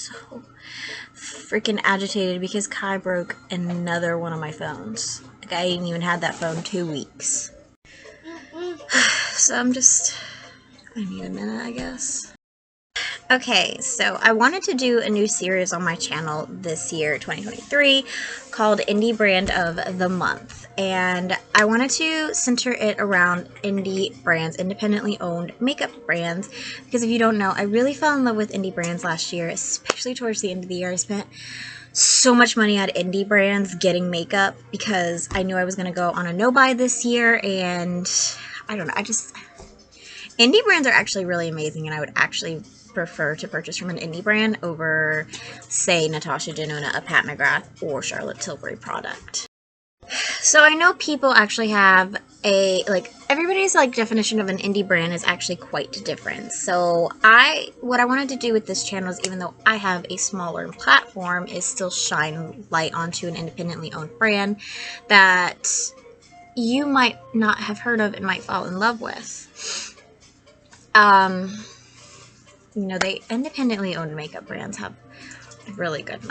so freaking agitated because Kai broke another one of my phones. Like, I ain't even had that phone 2 weeks. So I need a minute, I guess. Okay, so I wanted to do a new series on my channel this year, 2023, called Indie Brand of the Month. And I wanted to center it around indie brands, independently owned makeup brands. Because if you don't know, I really fell in love with indie brands last year, especially towards the end of the year. I spent so much money at indie brands getting makeup because I knew I was going to go on a no-buy this year. And I don't know, indie brands are actually really amazing, and I would actually prefer to purchase from an indie brand over, say, Natasha Denona, a Pat McGrath, or Charlotte Tilbury product. So I know people actually have everybody's definition of an indie brand is actually quite different. So what I wanted to do with this channel is, even though I have a smaller platform, is still shine light onto an independently owned brand that you might not have heard of and might fall in love with. They independently owned makeup brands have really good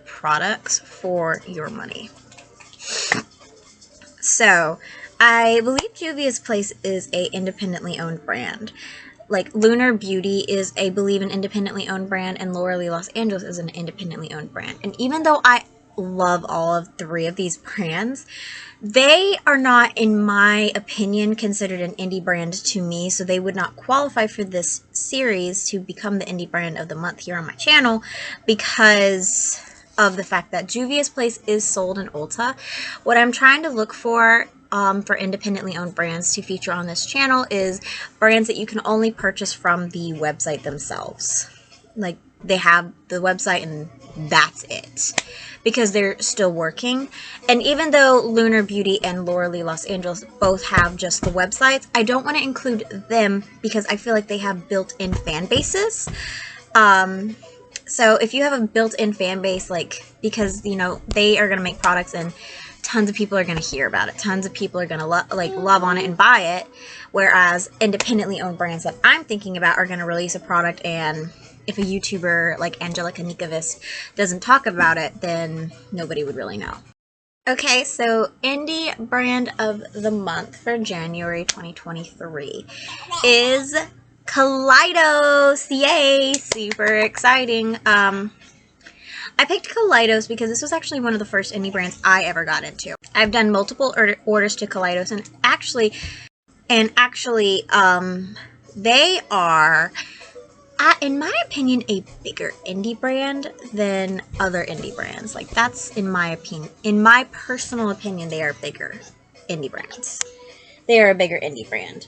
products for your money. So, I believe Juvia's Place is a independently owned brand. Like, Lunar Beauty is, I believe, an independently owned brand, and Laura Lee Los Angeles is an independently owned brand. And even though I love all of 3 of these brands, they are not, in my opinion, considered an indie brand to me, so they would not qualify for this series to become the indie brand of the month here on my channel because of the fact that Juvia's Place is sold in Ulta. What I'm trying to look for independently owned brands to feature on this channel is brands that you can only purchase from the website themselves. Like, they have the website and that's it, because they're still working. And even though Lunar Beauty and Laura Lee Los Angeles both have just the websites, I don't want to include them because I feel like they have built-in fan bases. So if you have a built-in fan base, because they are going to make products and tons of people are going to hear about it, tons of people are going to love on it and buy it, whereas independently owned brands that I'm thinking about are going to release a product, and if a YouTuber like Angelica Nikavist doesn't talk about it, then nobody would really know. Okay, so Indie Brand of the Month for January 2023 is Kaleidos. Yay! Super exciting. I picked Kaleidos because this was actually one of the first indie brands I ever got into. I've done multiple orders to Kaleidos, and actually, they are, in my opinion, a bigger indie brand than other indie brands. Like, that's in my opinion. In my personal opinion, they are bigger indie brands. They are a bigger indie brand.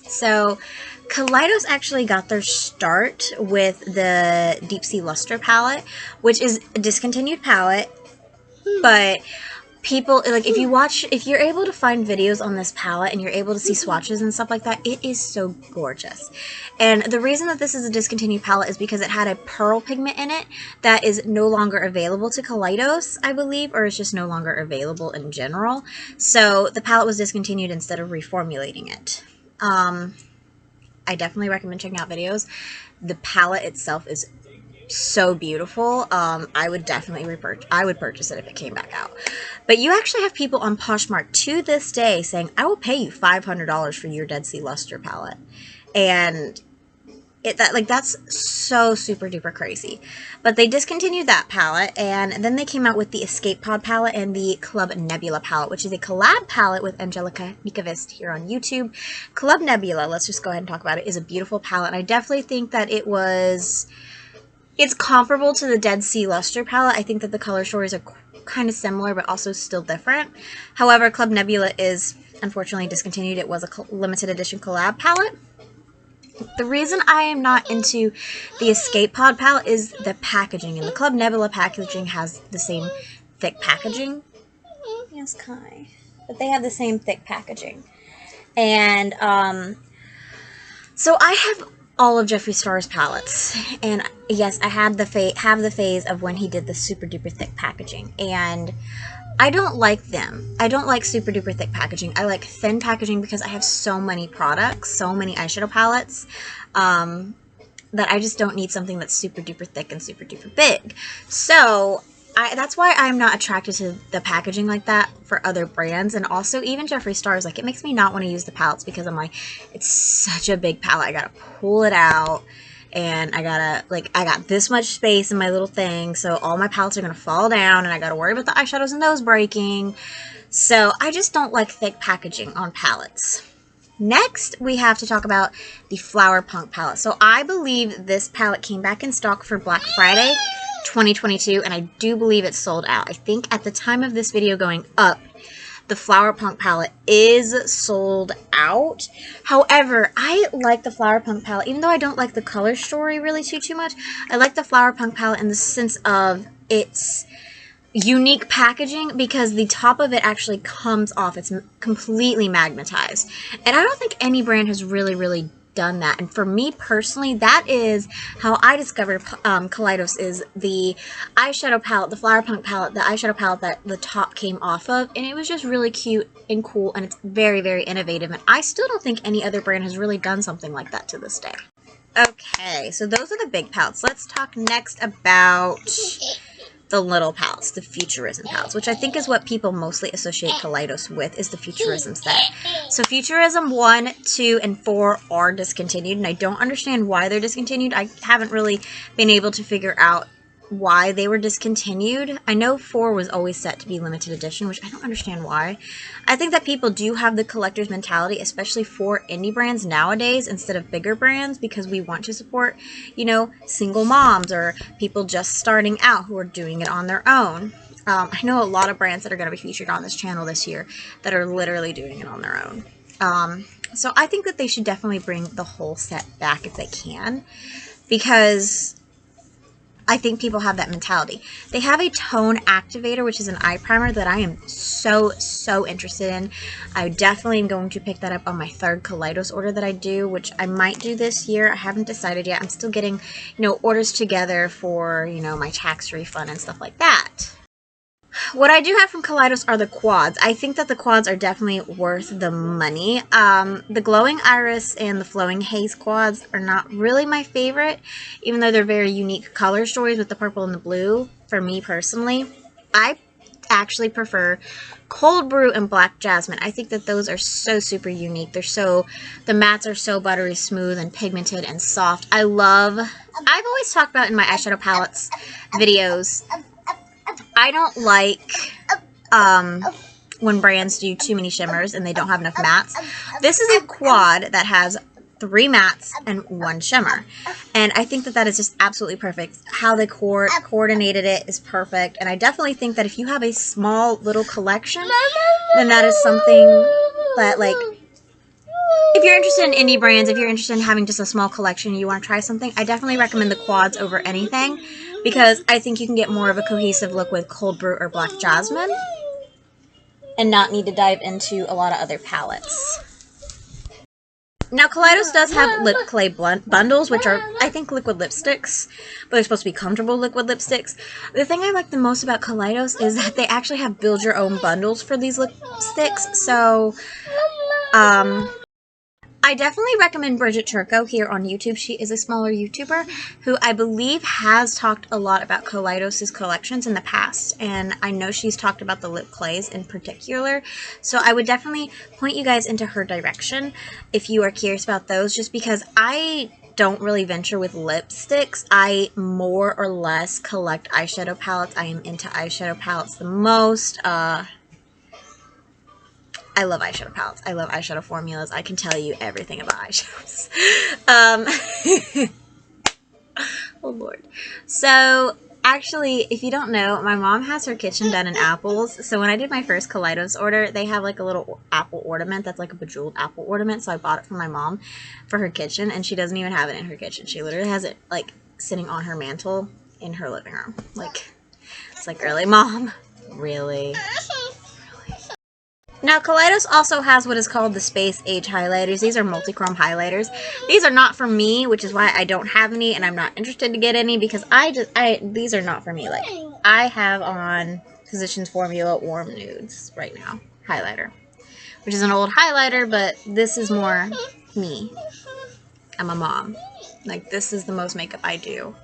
So Kaleidos actually got their start with the Deep Sea Luster palette, which is a discontinued palette, but people, if you're able to find videos on this palette and you're able to see swatches and stuff like that, it is so gorgeous. And the reason that this is a discontinued palette is because it had a pearl pigment in it that is no longer available to Kaleidos, I believe, or is just no longer available in general. So the palette was discontinued instead of reformulating it. I definitely recommend checking out videos. The palette itself is so beautiful. I would definitely purchase it if it came back out. But you actually have people on Poshmark to this day saying, I will pay you $500 for your Dead Sea Luster palette. And that's so super duper crazy. But they discontinued that palette, and then they came out with the Escape Pod palette and the Club Nebula palette, which is a collab palette with Angelica Nikavist here on YouTube. Club Nebula, let's just go ahead and talk about it, is a beautiful palette, and I definitely think that it's comparable to the Dead Sea Luster palette. I think that the color stories are kind of similar, but also still different. However, Club Nebula is unfortunately discontinued. It was a limited edition collab palette. The reason I am not into the Escape Pod palette is the packaging, and the Club Nebula packaging has the same thick packaging. Yes, Kai. But they have the same thick packaging. And, so I have all of Jeffree Star's palettes, and yes, I had have the phase of when he did the super duper thick packaging, and I don't like them. I don't like super duper thick packaging. I like thin packaging because I have so many products, so many eyeshadow palettes, that I just don't need something that's super duper thick and super duper big. So that's why I'm not attracted to the packaging like that for other brands. And also even Jeffree Star's, like, it makes me not want to use the palettes because I'm like, it's such a big palette. I gotta pull it out. And I got this much space in my little thing, so all my palettes are going to fall down, and I got to worry about the eyeshadows and those breaking. So I just don't like thick packaging on palettes. Next, we have to talk about the Flower Punk palette. So I believe this palette came back in stock for Black Friday 2022, and I do believe it's sold out. I think at the time of this video going up, the Flower Punk palette is sold out. However, I like the Flower Punk palette, even though I don't like the color story really too much. I like the Flower Punk palette in the sense of its unique packaging because the top of it actually comes off. It's completely magnetized. And I don't think any brand has really done that. And for me personally, that is how I discovered Kaleidos, is the eyeshadow palette, the Flower Punk palette, the eyeshadow palette that the top came off of. And it was just really cute and cool, and it's very innovative. And I still don't think any other brand has really done something like that to this day. Okay, so those are the big palettes. Let's talk next about the little palettes, the Futurism palettes, which I think is what people mostly associate Kaleidos with, is the Futurism set. So Futurism 1, 2, and 4 are discontinued, and I don't understand why they're discontinued. I haven't really been able to figure out why they were discontinued. I know 4 was always set to be limited edition, which I don't understand why. I think that people do have the collector's mentality, especially for indie brands nowadays instead of bigger brands, because we want to support, you know, single moms or people just starting out who are doing it on their own. I know a lot of brands that are going to be featured on this channel this year that are literally doing it on their own. So I think that they should definitely bring the whole set back if they can, because I think people have that mentality. They have a tone activator, which is an eye primer that I am so interested in. I definitely am going to pick that up on my third Kaleidos order that I do, which I might do this year. I haven't decided yet. I'm still getting, you know, orders together for, you know, my tax refund and stuff like that. What I do have from Kaleidos are the quads. I think that the quads are definitely worth the money. The Glowing Iris and the Flowing Haze quads are not really my favorite, even though they're very unique color stories with the purple and the blue. For me personally, I actually prefer Cold Brew and Black Jasmine. I think that those are so super unique. The mattes are so buttery smooth and pigmented and soft. I've always talked about in my eyeshadow palettes videos, I don't like when brands do too many shimmers and they don't have enough mattes. This is a quad that has 3 mattes and 1 shimmer. And I think that that is just absolutely perfect. How they coordinated it is perfect. And I definitely think that if you have a small little collection, then that is something that, like, if you're interested in indie brands, if you're interested in having just a small collection and you want to try something, I definitely recommend the quads over anything, because I think you can get more of a cohesive look with Cold Brew or Black Jasmine and not need to dive into a lot of other palettes. Now, Kaleidos does have lip clay bundles, which are, I think, liquid lipsticks, but they're supposed to be comfortable liquid lipsticks. The thing I like the most about Kaleidos is that they actually have build-your-own bundles for these lipsticks, so I definitely recommend Bridget Turco here on YouTube. She is a smaller YouTuber who I believe has talked a lot about Kaleidos' collections in the past, and I know she's talked about the lip clays in particular, so I would definitely point you guys into her direction if you are curious about those, just because I don't really venture with lipsticks. I more or less collect eyeshadow palettes. I am into eyeshadow palettes the most. I love eyeshadow palettes. I love eyeshadow formulas. I can tell you everything about eyeshadows. Oh, Lord. So, actually, if you don't know, my mom has her kitchen done in apples. So, when I did my first Kaleidos order, they have, like, a little apple ornament that's, like, a bejeweled apple ornament. So, I bought it for my mom for her kitchen, and she doesn't even have it in her kitchen. She literally has it, like, sitting on her mantle in her living room. Like, it's like, really, Mom? Really? Now, Kaleidos also has what is called the Space Age highlighters. These are multi-chrome highlighters. These are not for me, which is why I don't have any, and I'm not interested to get any, because these are not for me. Like, I have on Physicians Formula Warm Nudes right now highlighter, which is an old highlighter, but this is more me. I'm a mom. Like, this is the most makeup I do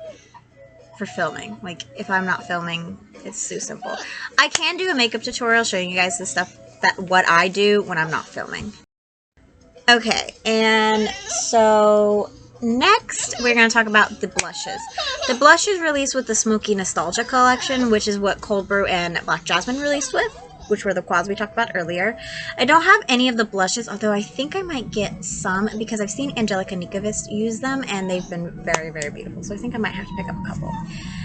for filming. Like, if I'm not filming, it's so simple. I can do a makeup tutorial showing you guys the stuff what I do when I'm not filming. Okay, and so next we're going to talk about the blushes. The blushes released with the Smoky Nostalgia collection, which is what Cold Brew and Black Jasmine released with, which were the quads we talked about earlier. I don't have any of the blushes, although I think I might get some because I've seen Angelica Nikovic use them and they've been very, very beautiful. So I think I might have to pick up a couple.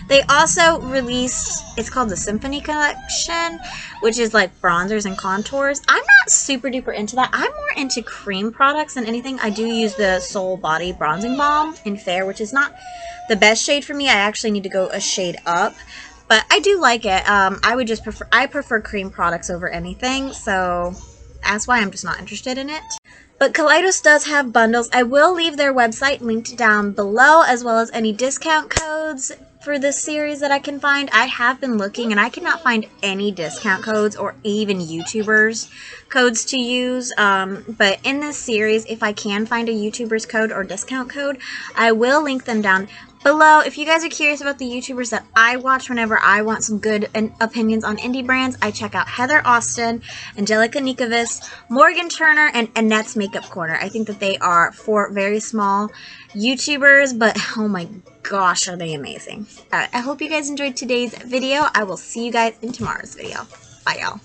They also released, it's called the Symphony Collection, which is like bronzers and contours. I'm not super duper into that. I'm more into cream products than anything. I do use the Soul Body Bronzing Balm in Fair, which is not the best shade for me. I actually need to go a shade up. But I do like it. I prefer cream products over anything, so that's why I'm just not interested in it. But Kaleidos does have bundles. I will leave their website linked down below, as well as any discount codes for this series that I can find. I have been looking and I cannot find any discount codes or even YouTubers codes to use. But in this series, if I can find a YouTuber's code or discount code, I will link them down below. If you guys are curious about the YouTubers that I watch whenever I want some good opinions on indie brands, I check out Heather Austin, Angelica Nikovic, Morgan Turner, and Annette's Makeup Corner. I think that they are 4 very small YouTubers, but oh my gosh, are they amazing. I hope you guys enjoyed today's video. I will see you guys in tomorrow's video. Bye, y'all.